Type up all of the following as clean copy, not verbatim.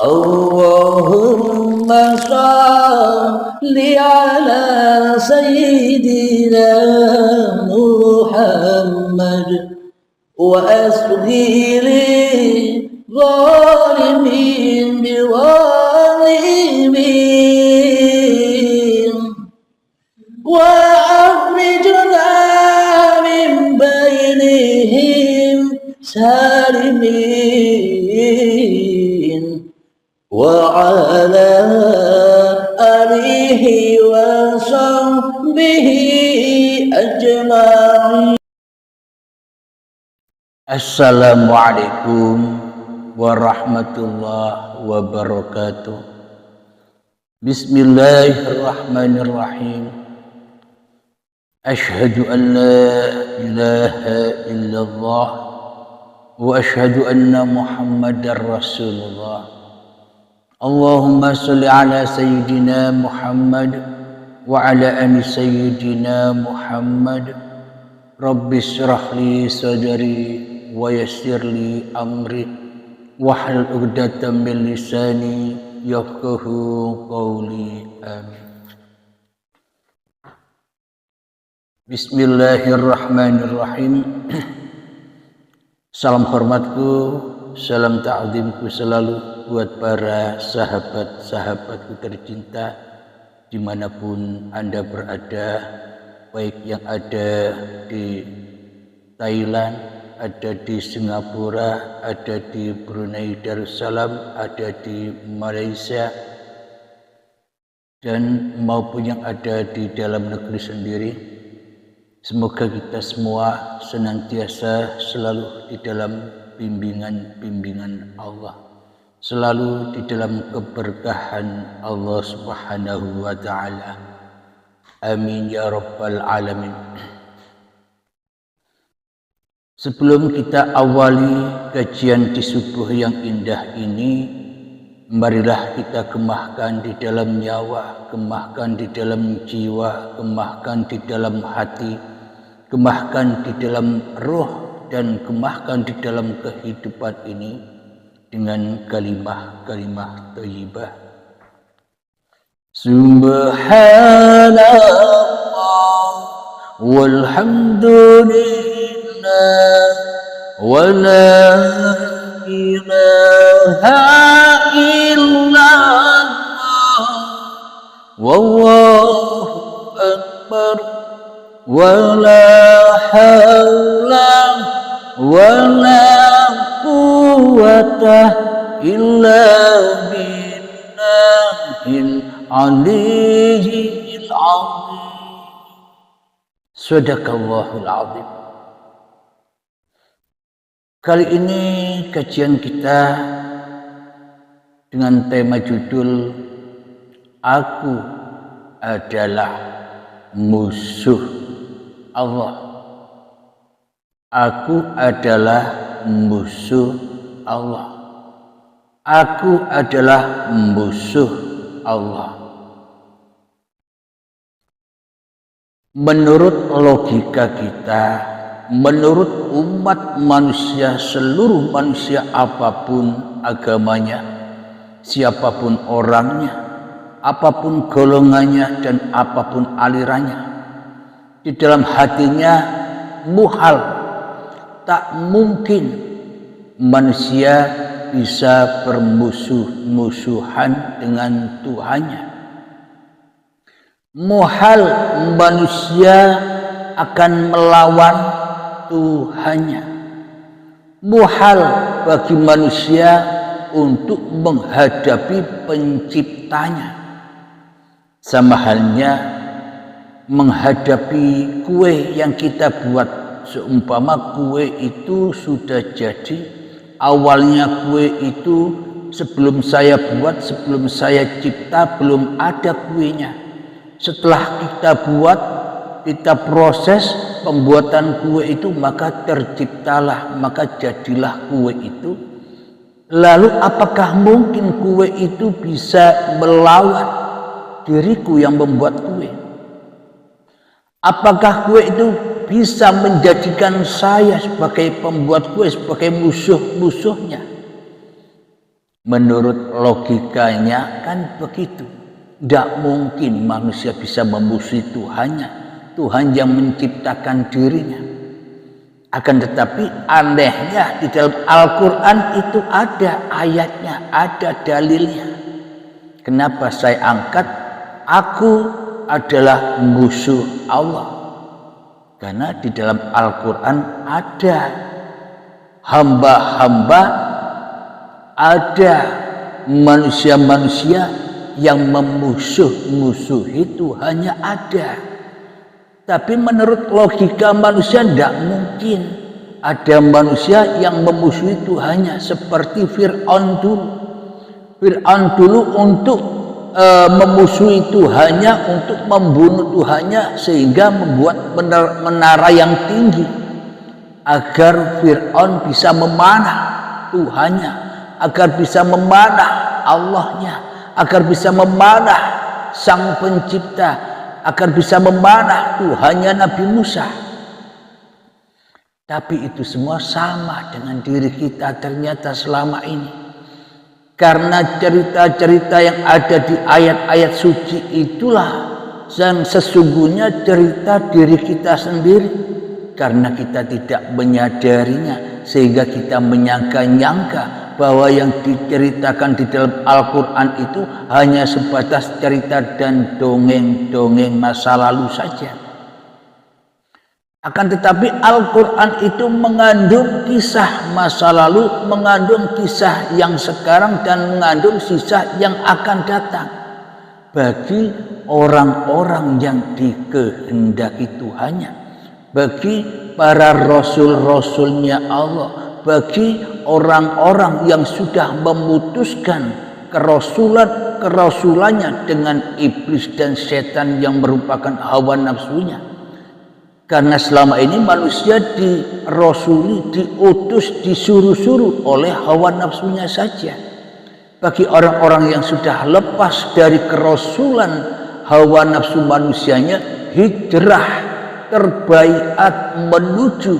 Allahumma salli ala sayyidina Muhammad wa asghiri zalimin biwalimin wa akhrijna min bainihim salimin wa ala alihi wa sahbihi ajma'in. Assalamualaikum warahmatullahi wabarakatuh. Bismillahirrahmanirrahim. Ashhadu an la ilaha illallah wa ashhadu anna Muhammadar Rasulullah. Allahumma salli ala sayyidina Muhammad wa ala ali sayyidina Muhammad. Rabbi shrah li sadri wa yassir li amri wahlul 'uqdatam min lisani yafqahu qawli. Amin. Bismillahirrahmanirrahim. Salam hormatku, salam ta'zimku selalu buat para sahabat-sahabatku tercinta dimanapun Anda berada, baik yang ada di Thailand, ada di Singapura, ada di Brunei Darussalam, ada di Malaysia, dan maupun yang ada di dalam negeri sendiri. Semoga kita semua senantiasa selalu di dalam bimbingan Allah, selalu di dalam keberkahan Allah Subhanahu wa ta'ala. Amin ya rabbal alamin. Sebelum kita awali kajian di subuh yang indah ini, marilah kita gemahkan di dalam nyawa, gemahkan di dalam jiwa, gemahkan di dalam hati, gemahkan di dalam roh, dan gemahkan di dalam kehidupan ini dengan kalimah-kalimah thayyibah. Subhanallah walhamdulillah wa la ilaha illallah wallahu akbar wa la hawla wa la quwwata illa billahil aliyyil azim. Sadaqallahul azim. Kali ini kajian kita dengan tema judul Aku adalah musuh Allah. Aku adalah musuh Allah. Aku adalah musuh Allah. Menurut logika kita, menurut umat manusia, seluruh manusia apapun agamanya, siapapun orangnya, apapun golongannya dan apapun alirannya, di dalam hatinya muhal, tak mungkin manusia bisa bermusuh-musuhan dengan Tuhannya. Muhal manusia akan melawan Tuhannya. Muhal bagi manusia untuk menghadapi penciptanya. Sama halnya menghadapi kue yang kita buat. Seumpama kue itu sudah jadi, awalnya kue itu sebelum saya buat, sebelum saya cipta, belum ada kuenya. Setelah kita buat, kita proses pembuatan kue itu, maka terciptalah, maka jadilah kue itu. Lalu apakah mungkin kue itu bisa melawan diriku yang membuat kue? Apakah kue itu bisa menjadikan saya sebagai pembuat kue, sebagai musuh-musuhnya? Menurut logikanya kan begitu. Tidak mungkin manusia bisa memusuhi Tuhannya. Tuhan yang menciptakan dirinya. Akan tetapi anehnya di dalam Al-Quran itu ada ayatnya, ada dalilnya. Kenapa saya angkat? Aku adalah musuh Allah. Karena di dalam Al-Quran ada hamba-hamba, ada manusia-manusia yang memusuhi Tuhannya ada. Tapi menurut logika manusia tidak mungkin ada manusia yang memusuhi Tuhannya seperti Fir'aun dulu. Fir'aun dulu untuk memusuhi Tuhannya, untuk membunuh Tuhannya, sehingga membuat menara yang tinggi agar Fir'aun bisa memanah Tuhannya, agar bisa memanah Allahnya, agar bisa memanah Sang Pencipta, agar bisa memanah Tuhannya Nabi Musa. Tapi itu semua sama dengan diri kita ternyata selama ini. Karena cerita-cerita yang ada di ayat-ayat suci itulah yang sesungguhnya cerita diri kita sendiri. Karena kita tidak menyadarinya, sehingga kita menyangka-nyangka bahwa yang diceritakan di dalam Al-Quran itu hanya sebatas cerita dan dongeng-dongeng masa lalu saja. Akan tetapi Al-Quran itu mengandung kisah masa lalu, mengandung kisah yang sekarang, dan mengandung kisah yang akan datang bagi orang-orang yang dikehendaki Tuhannya, bagi para rasul-rasulnya Allah, bagi orang-orang yang sudah memutuskan kerasulannya dengan iblis dan setan yang merupakan hawa nafsunya. Karena selama ini manusia dirasuli, diutus, disuruh-suruh oleh hawa nafsunya saja. Bagi orang-orang yang sudah lepas dari kerasulan hawa nafsu manusianya, hijrah terbaiat menuju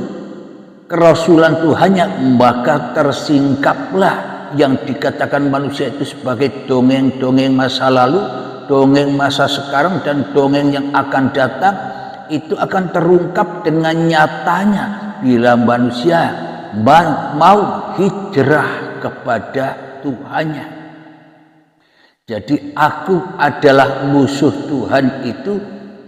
kerasulan Tuhannya, maka tersingkaplah yang dikatakan manusia itu sebagai dongeng-dongeng masa lalu, dongeng masa sekarang, dan dongeng yang akan datang. Itu akan terungkap dengan nyatanya bila manusia mau hijrah kepada Tuhannya. Jadi aku adalah musuh Tuhan itu,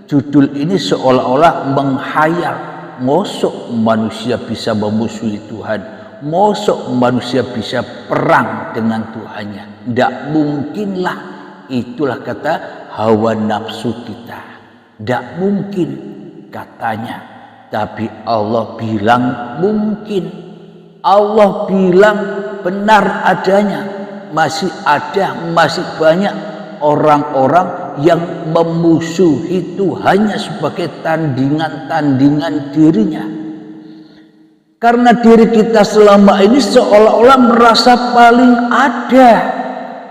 judul ini seolah-olah menghayal. Mosok manusia bisa memusuhi Tuhan, mosok manusia bisa perang dengan Tuhannya? Tidak mungkinlah. Itulah kata hawa nafsu kita. Tidak mungkin katanya, tapi Allah bilang mungkin. Allah bilang benar adanya. Masih ada, masih banyak orang-orang yang memusuhi Tuhannya sebagai tandingan-tandingan dirinya. Karena diri kita selama ini seolah-olah merasa paling ada,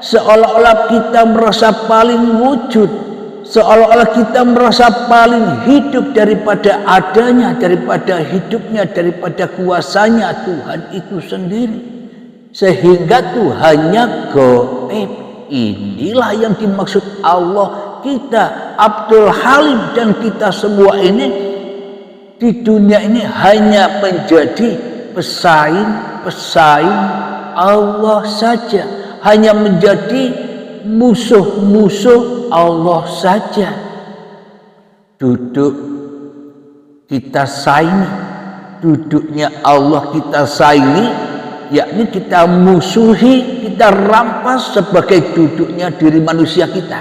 seolah-olah kita merasa paling wujud, seolah-olah kita merasa paling hidup daripada adanya, daripada hidupnya, daripada kuasanya Tuhan itu sendiri. Sehingga Tuhannya gaib. Inilah yang dimaksud Allah. Kita Abdul Halim dan kita semua ini di dunia ini hanya menjadi pesaing Allah saja, hanya menjadi musuh-musuh Allah saja. Duduk kita saingi, duduknya Allah kita saingi, yakni kita musuhi, kita rampas sebagai duduknya diri manusia kita.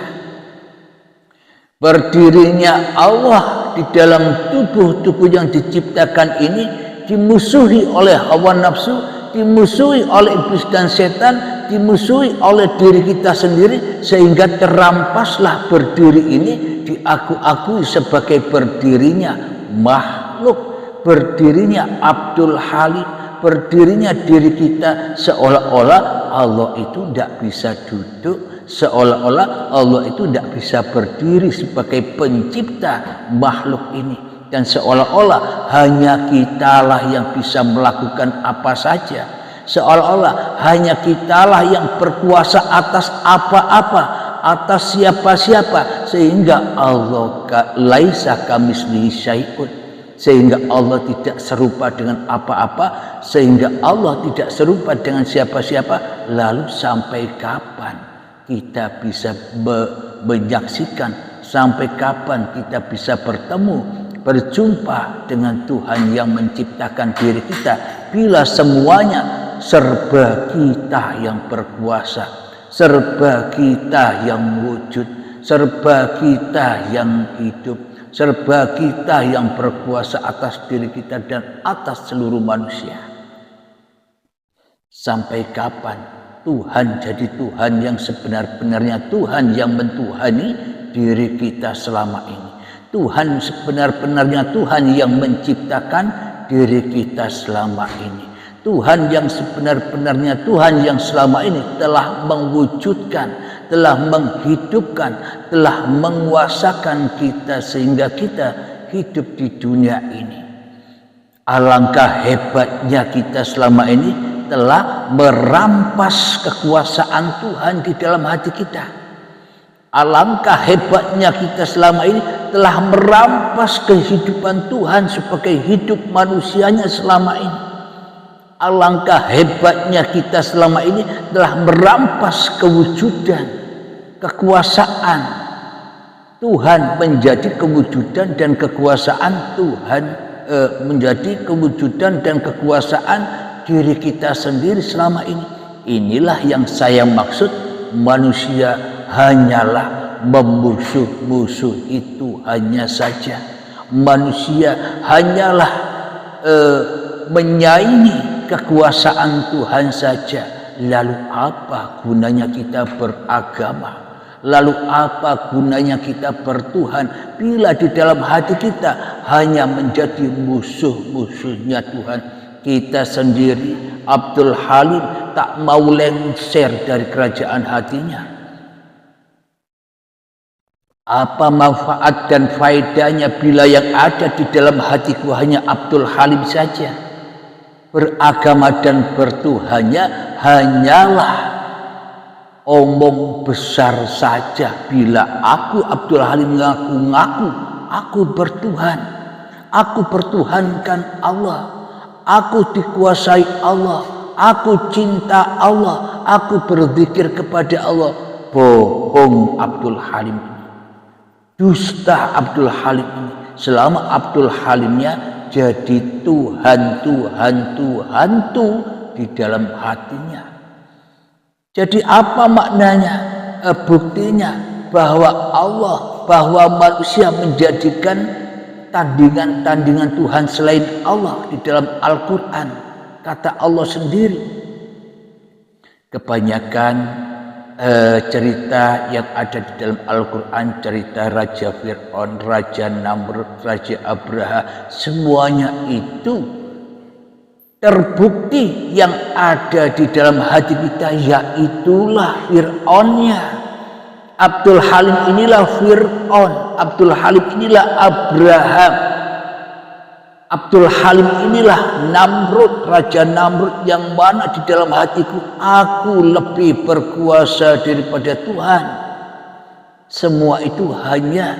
Berdirinya Allah di dalam tubuh-tubuh yang diciptakan ini dimusuhi oleh hawa nafsu, dimusuhi oleh iblis dan setan, dimusuhi oleh diri kita sendiri, sehingga terampaslah berdiri ini diaku-akui sebagai berdirinya makhluk, berdirinya Abdul Halim, berdirinya diri kita, seolah-olah Allah itu tidak bisa duduk, seolah-olah Allah itu tidak bisa berdiri sebagai pencipta makhluk ini, dan seolah-olah hanya kitalah yang bisa melakukan apa saja. Seolah-olah hanya kitalah yang berkuasa atas apa-apa, atas siapa-siapa, sehingga Allah laisa kamislihi syai'un, sehingga Allah tidak serupa dengan apa-apa, sehingga Allah tidak serupa dengan siapa-siapa. Lalu sampai kapan kita bisa menyaksikan, sampai kapan kita bisa bertemu, berjumpa dengan Tuhan yang menciptakan diri kita, bila semuanya serba kita yang berkuasa, serba kita yang wujud, serba kita yang hidup, serba kita yang berkuasa atas diri kita dan atas seluruh manusia. Sampai kapan Tuhan jadi Tuhan yang sebenar-benarnya, Tuhan yang mentuhani diri kita selama ini, Tuhan sebenar-benarnya, Tuhan yang menciptakan diri kita selama ini, Tuhan yang sebenar-benarnya, Tuhan yang selama ini telah mewujudkan, telah menghidupkan, telah menguasakan kita sehingga kita hidup di dunia ini. Alangkah hebatnya kita selama ini telah merampas kekuasaan Tuhan di dalam hati kita. Alangkah hebatnya kita selama ini telah merampas kehidupan Tuhan sebagai hidup manusianya selama ini. Alangkah hebatnya kita selama ini telah merampas kewujudan, kekuasaan Tuhan menjadi kewujudan dan kekuasaan Tuhan, menjadi kewujudan dan kekuasaan diri kita sendiri selama ini. Inilah yang saya maksud, manusia hanyalah memusuh-musuhi Tuhannya saja. Manusia hanyalah menyaingi kekuasaan Tuhan saja. Lalu apa gunanya kita beragama? Lalu apa gunanya kita bertuhan bila di dalam hati kita hanya menjadi musuh-musuhnya Tuhan? Kita sendiri, Abdul Halim, tak mau lengser dari kerajaan hatinya. Apa manfaat dan faedahnya bila yang ada di dalam hatiku hanya Abdul Halim saja? Beragama dan bertuhannya hanyalah omong besar saja. Bila aku Abdul Halim ngaku-ngaku aku bertuhan, aku bertuhankan Allah, aku dikuasai Allah, aku cinta Allah, aku berzikir kepada Allah. Bohong Abdul Halim ini, dusta Abdul Halim ini. Selama Abdul Halimnya jadi Tuhan di dalam hatinya. Jadi apa maknanya? Buktinya bahwa Allah, bahwa manusia menjadikan tandingan-tandingan Tuhan selain Allah di dalam Al-Quran. Kata Allah sendiri, kebanyakan cerita yang ada di dalam Al-Quran, cerita Raja Fir'aun, Raja Namrud, Raja Abraha, semuanya itu terbukti yang ada di dalam hati kita, yaitulah Fir'aunnya. Abdul Halim inilah Fir'aun, Abdul Halim inilah Abraham, Abdul Halim inilah Namrud, Raja Namrud, yang mana di dalam hatiku aku lebih berkuasa daripada Tuhan. Semua itu hanya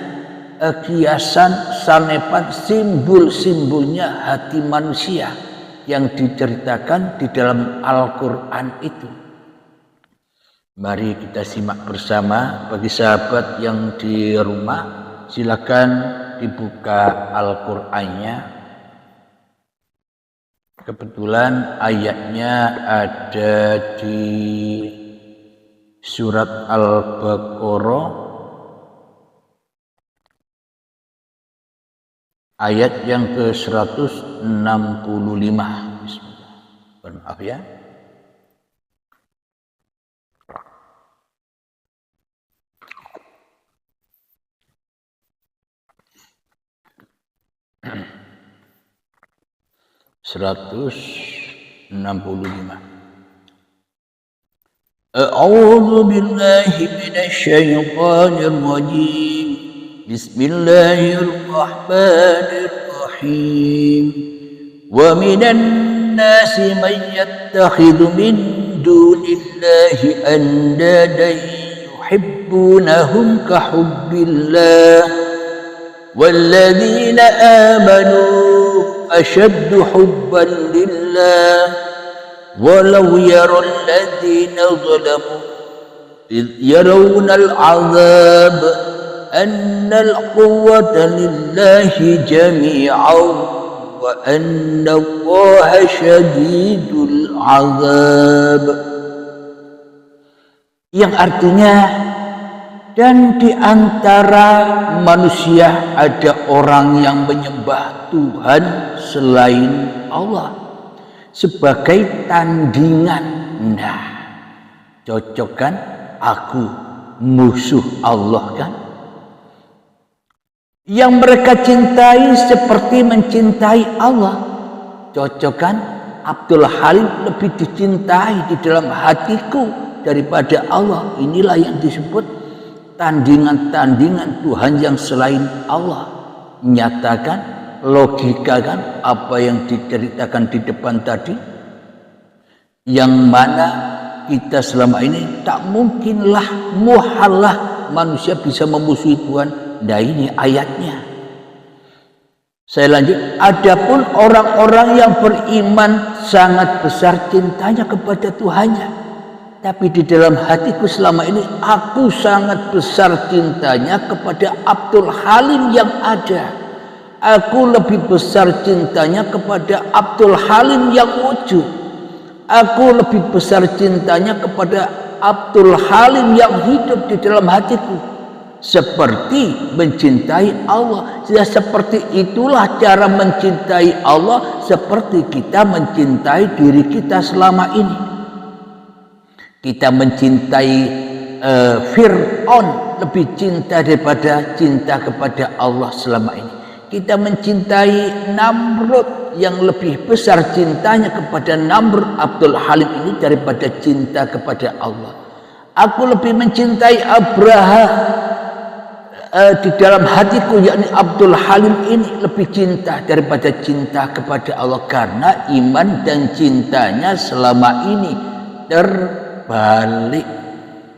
kiasan, sanepan, simbol-simbolnya hati manusia yang diceritakan di dalam Al-Quran itu. Mari kita simak bersama. Bagi sahabat yang di rumah, silakan dibuka Al-Qur'annya. Kebetulan ayatnya ada di surat Al-Baqarah ayat yang ke-165. Maaf ya. Seratus 65. A'udzu billahi minasy syaithanir rajim. Bismillahirrahmanirrahim. Wa minan nasi man yattakhidhu min dunillahi andadan yuhibbunahum ka hubbillah walladzina amanu ashaddu hubban lillah walau yara alladzina zalamu idh yarawna al-'adzab anna al-quwwata lillahi jami'an wa anna Allaha syadidul 'adzab, yang artinya, dan di antara manusia ada orang yang menyembah Tuhan selain Allah sebagai tandingan. Nah, cocok kan? Aku musuh Allah kan? Yang mereka cintai seperti mencintai Allah. Cocok kan? Abdul Halim lebih dicintai di dalam hatiku daripada Allah. Inilah yang disebut tandingan-tandingan Tuhan yang selain Allah. Nyatakan, logikakan apa yang diceritakan di depan tadi, yang mana kita selama ini tak mungkinlah, muhallah manusia bisa memusuhi Tuhan. Nah, ini ayatnya. Saya lanjut. Adapun orang-orang yang beriman sangat besar cintanya kepada Tuhannya, tapi di dalam hatiku selama ini aku sangat besar cintanya kepada Abdul Halim yang ada. Aku lebih besar cintanya kepada Abdul Halim yang wujud. Aku lebih besar cintanya kepada Abdul Halim yang hidup di dalam hatiku, seperti mencintai Allah. Ya, seperti itulah cara mencintai Allah, seperti kita mencintai diri kita selama ini. Kita mencintai Fir'aun lebih cinta daripada cinta kepada Allah selama ini. Kita mencintai Namrud yang lebih besar cintanya kepada Namrud Abdul Halim ini daripada cinta kepada Allah. Aku lebih mencintai Abraha di dalam hatiku, yakni Abdul Halim ini lebih cinta daripada cinta kepada Allah, karena iman dan cintanya selama ini terbalik.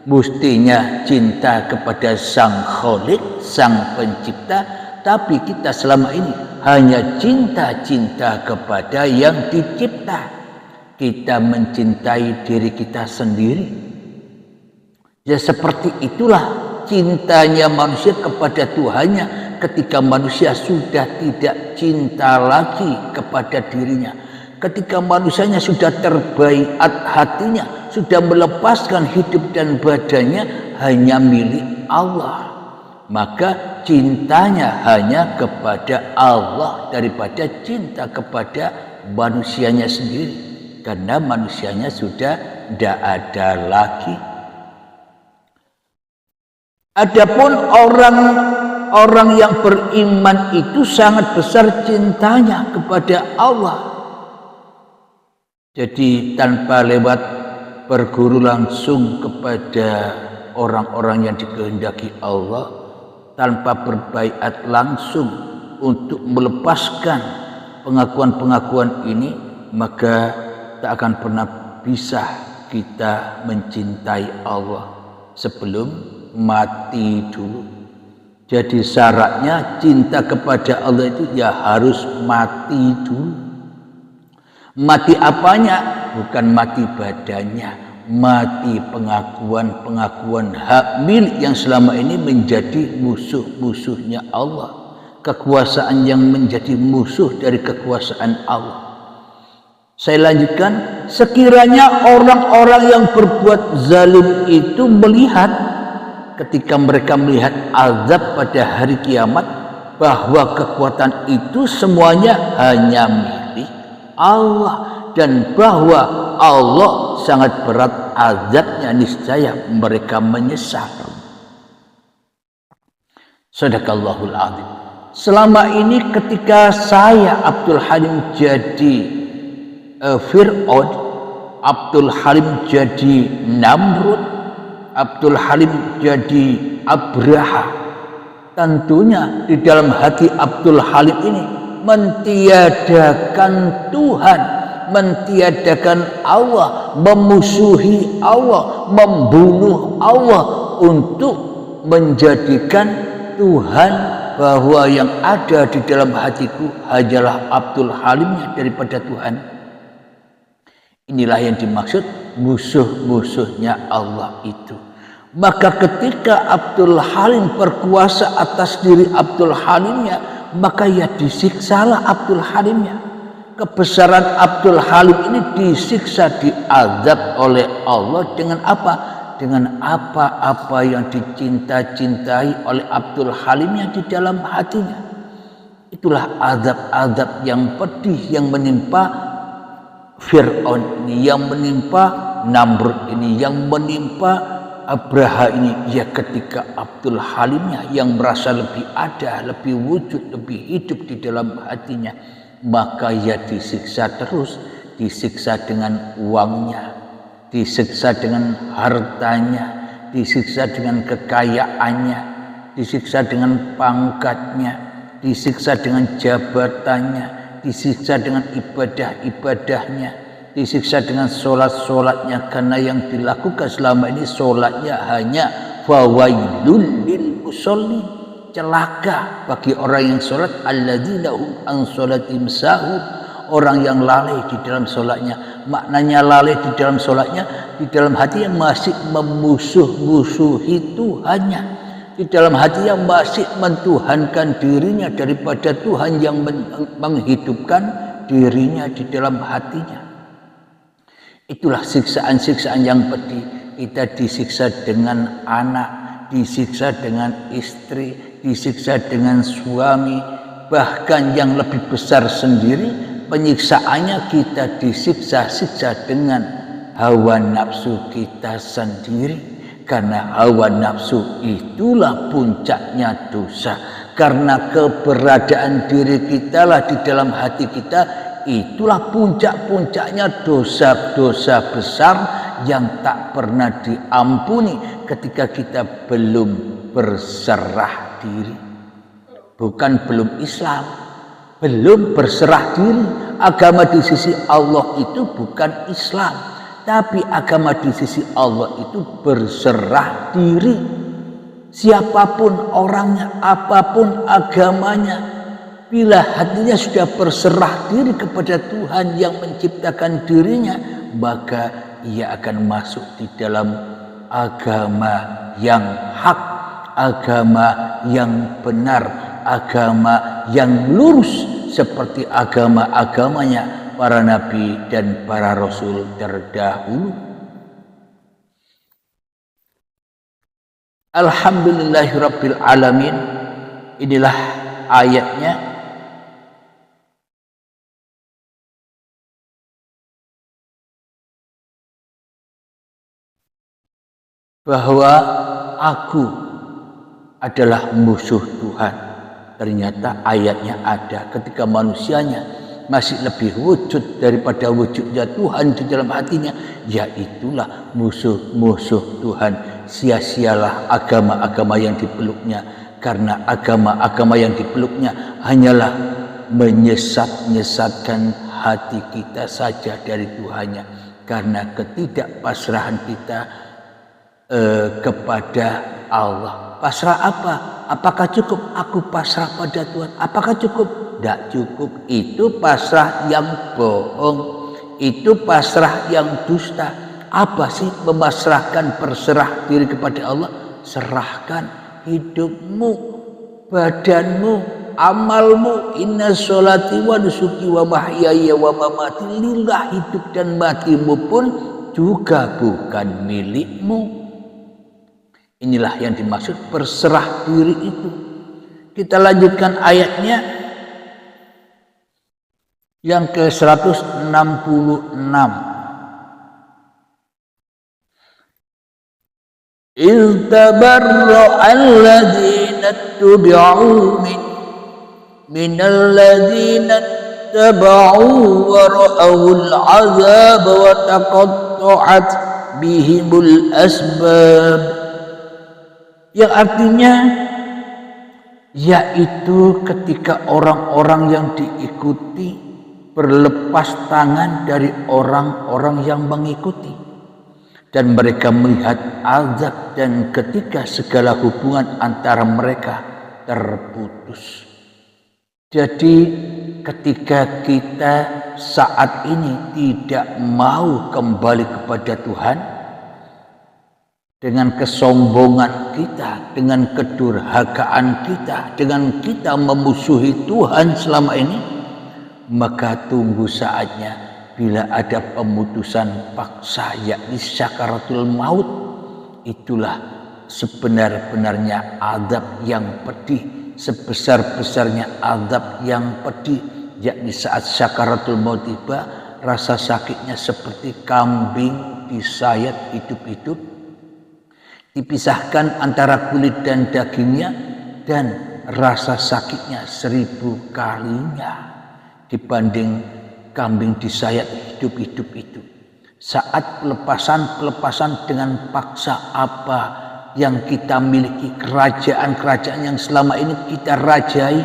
Mestinya cinta kepada Sang Khalik, Sang Pencipta, tapi kita selama ini hanya cinta-cinta kepada yang dicipta. Kita mencintai diri kita sendiri. Ya, seperti itulah cintanya manusia kepada Tuhannya ketika manusia sudah tidak cinta lagi kepada dirinya. Ketika manusianya sudah terbaiat hatinya, sudah melepaskan hidup dan badannya hanya milik Allah, maka cintanya hanya kepada Allah daripada cinta kepada manusianya sendiri, karena manusianya sudah tidak ada lagi. Adapun orang yang beriman itu sangat besar cintanya kepada Allah. Jadi tanpa lewat berguru langsung kepada orang-orang yang dikehendaki Allah, tanpa berbaiat langsung untuk melepaskan pengakuan-pengakuan ini, maka tak akan pernah bisa kita mencintai Allah sebelum mati dulu. Jadi syaratnya cinta kepada Allah itu ya harus mati dulu. Mati apanya? Bukan mati badannya, mati pengakuan-pengakuan hak milik yang selama ini menjadi musuh-musuhnya Allah, kekuasaan yang menjadi musuh dari kekuasaan Allah. Saya lanjutkan. Sekiranya orang-orang yang berbuat zalim itu melihat, ketika mereka melihat azab pada hari kiamat, bahwa kekuatan itu semuanya hanya milik Allah, dan bahwa Allah sangat berat azabnya, niscaya mereka menyesal. Shadaqallahul adzim. Selama ini ketika saya Abdul Halim jadi Fir'aun, Abdul Halim jadi Namrud, Abdul Halim jadi Abraha, tentunya di dalam hati Abdul Halim ini mentiadakan Tuhan, mentiadakan Allah, memusuhi Allah, membunuh Allah untuk menjadikan Tuhan bahwa yang ada di dalam hatiku hanyalah Abdul Halimnya daripada Tuhan. Inilah yang dimaksud musuh-musuhnya Allah itu. Maka ketika Abdul Halim berkuasa atas diri Abdul Halimnya, maka ya disiksalah Abdul Halimnya. Kebesaran Abdul Halim ini disiksa, diazab oleh Allah dengan apa? Dengan apa-apa yang dicinta-cintai oleh Abdul Halimnya di dalam hatinya. Itulah azab-azab yang pedih yang menimpa Fir'aun ini, yang menimpa Namrud ini, yang menimpa Abraha ini. Ya ketika Abdul Halimnya yang merasa lebih ada, lebih wujud, lebih hidup di dalam hatinya, maka ya disiksa terus, disiksa dengan uangnya, disiksa dengan hartanya, disiksa dengan kekayaannya, disiksa dengan pangkatnya, disiksa dengan jabatannya, disiksa dengan ibadah-ibadahnya, disiksa dengan sholat-sholatnya, karena yang dilakukan selama ini sholatnya hanya fawailul lil musallin, celaka bagi orang yang sholat, alladzina hum an sholatim sahun, orang yang lalai di dalam sholatnya. Maknanya lalai di dalam sholatnya, di dalam hati yang masih memusuh-musuhi Tuhannya, di dalam hati yang masih mentuhankan dirinya daripada Tuhan yang menghidupkan dirinya di dalam hatinya. Itulah siksaan-siksaan yang pedih. Kita disiksa dengan anak, disiksa dengan istri, disiksa dengan suami, bahkan yang lebih besar sendiri penyiksaannya, kita disiksa-siksa dengan hawa nafsu kita sendiri. Karena hawa nafsu itulah puncaknya dosa. Karena keberadaan diri kita lah di dalam hati kita, itulah puncak-puncaknya dosa-dosa besar yang tak pernah diampuni ketika kita belum berserah diri. Bukan belum Islam, belum berserah diri. Agama di sisi Allah itu bukan Islam, tapi agama di sisi Allah itu berserah diri. Siapapun orangnya, apapun agamanya, bila hatinya sudah berserah diri kepada Tuhan yang menciptakan dirinya, maka ia akan masuk di dalam agama yang hak, agama yang benar, agama yang lurus, seperti agama-agamanya para nabi dan para rasul terdahulu. Alhamdulillahirabbil alamin. Inilah ayatnya. Bahwa aku adalah musuh Tuhan. Ternyata ayatnya ada ketika manusianya masih lebih wujud daripada wujudnya Tuhan di dalam hatinya, yaitulah musuh-musuh Tuhan. Sia-sialah agama-agama yang dipeluknya, karena agama-agama yang dipeluknya hanyalah menyesat-nyesatkan hati kita saja dari Tuhannya, karena ketidakpasrahan kita kepada Allah. Pasrah apa? Apakah cukup aku pasrah pada Tuhan? Apakah cukup? Tidak cukup. Itu pasrah yang bohong, itu pasrah yang dusta. Apa sih memasrahkan, berserah diri kepada Allah? Serahkan hidupmu, badanmu, amalmu. Inna sholati wa nusuki wa mahyaya wa mamati lillah. Hidup dan matimu pun juga bukan milikmu. Inilah yang dimaksud berserah diri itu. Kita lanjutkan ayatnya yang ke-166. إِذْ تَبَرَّأَ الَّذِينَ اتُّبِعُوا مِنَ الَّذِينَ اتَّبَعُوا وَرَأَوُا الْعَذَابَ وَتَقَطَّعَتْ بِهِمُ الْأَسْبَابُ. Yang artinya yaitu ketika orang-orang yang diikuti berlepas tangan dari orang-orang yang mengikuti, dan mereka melihat azab, dan ketika segala hubungan antara mereka terputus. Jadi ketika kita saat ini tidak mau kembali kepada Tuhan, dengan kesombongan kita, dengan kedurhakaan kita, dengan kita memusuhi Tuhan selama ini, maka tunggu saatnya bila ada pemutusan paksa, yakni syakaratul maut. Itulah sebenar-benarnya azab yang pedih, sebesar-besarnya azab yang pedih, yakni saat syakaratul maut tiba, rasa sakitnya seperti kambing disayat hidup-hidup, dipisahkan antara kulit dan dagingnya, dan rasa sakitnya 1000 kalinya dibanding kambing disayat hidup-hidup itu. Saat pelepasan dengan paksa, apa yang kita miliki, kerajaan-kerajaan yang selama ini kita rajai,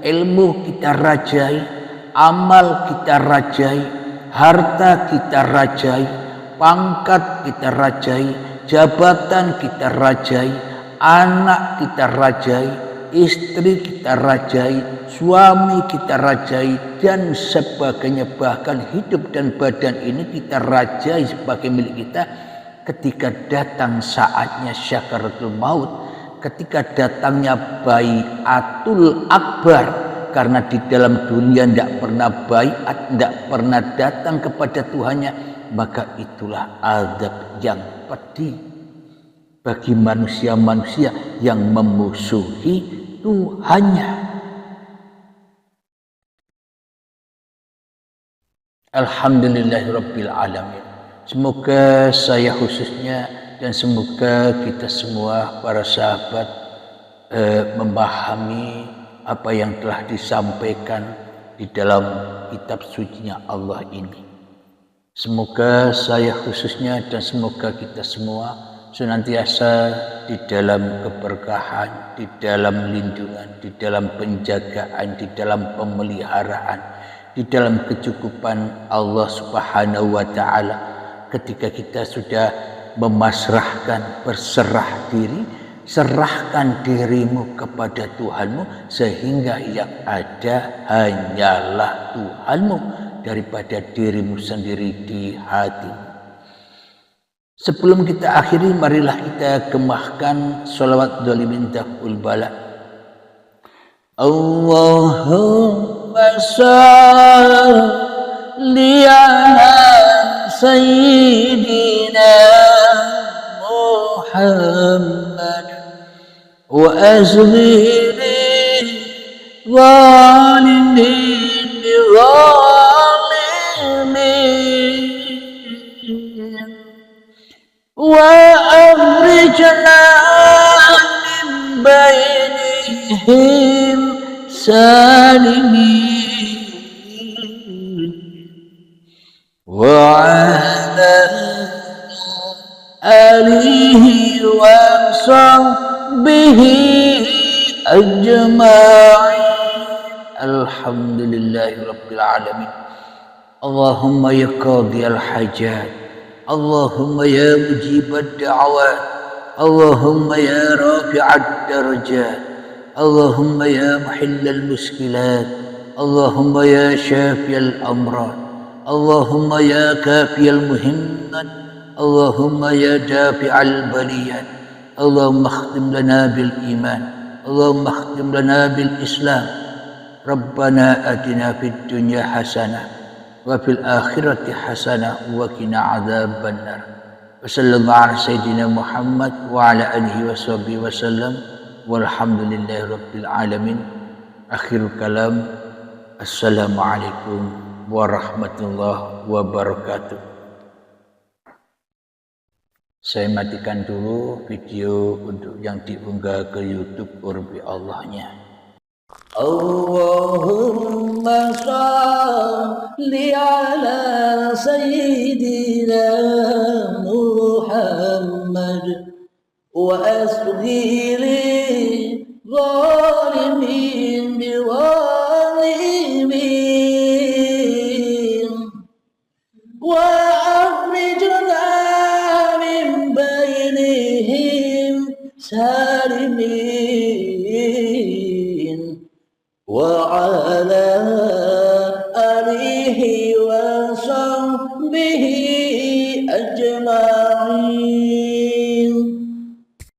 ilmu kita rajai, amal kita rajai, harta kita rajai, pangkat kita rajai, jabatan kita rajai, anak kita rajai, istri kita rajai, suami kita rajai, dan sebagainya. Bahkan hidup dan badan ini kita rajai sebagai milik kita. Ketika datang saatnya syakaratul maut, ketika datangnya baiatul akbar, karena di dalam dunia tidak pernah baiat, tidak pernah datang kepada Tuhannya, maka itulah azab yang pedih bagi manusia-manusia yang memusuhi Tuhannya. Alhamdulillahirabbil alamin. Semoga saya khususnya dan semoga kita semua para sahabat memahami apa yang telah disampaikan di dalam kitab sucinya Allah ini. Semoga saya khususnya dan semoga kita semua senantiasa di dalam keberkahan, di dalam lindungan, di dalam penjagaan, di dalam pemeliharaan, di dalam kecukupan Allah Subhanahu wa ta'ala. Ketika kita sudah memasrahkan, berserah diri, serahkan dirimu kepada Tuhanmu, sehingga yang ada hanyalah Tuhanmu daripada dirimu sendiri di hatimu. Sebelum kita akhiri, marilah kita gemahkan sholawat dhalimin daf'ul bala. Allahumma salli ala sayyidina Muhammad wa azghiri zalimin wa akhrijna min bainihim salimin wa ala alihi wa sahbihi ajma'in. Alhamdulillahi rabbil alamin. Allahumma ya qadiyal hajat, Allahumma ya mujibad da'awat, Allahumma ya rafi'ad darajat, Allahumma ya muhillal muskilat, Allahumma ya syafiyal amrad, Allahumma ya kafiyal muhimmat, Allahumma ya dafi'al baliyat. Allahumma akhtim lana bil iman, Allahumma akhtim lana bil islam. Rabbana atina fid dunya hasanah wa fil akhirati hasanah wa qina adzabannar. Wa sallallahu ala sayyidina Muhammad wa ala alihi wa sahbihi wa sallam. Walhamdulillahi rabbil alamin. Akhirul kalam. Assalamualaikum warahmatullahi wabarakatuh. Saya matikan dulu video untuk yang diunggah ke YouTube Urbi Allahnya. Allahumma salli ala sayyidina Muhammad wa asghiri zalimin biwalimin وأخرجنا من بينهم سالمين وعلى آله وصحبه أجمعين.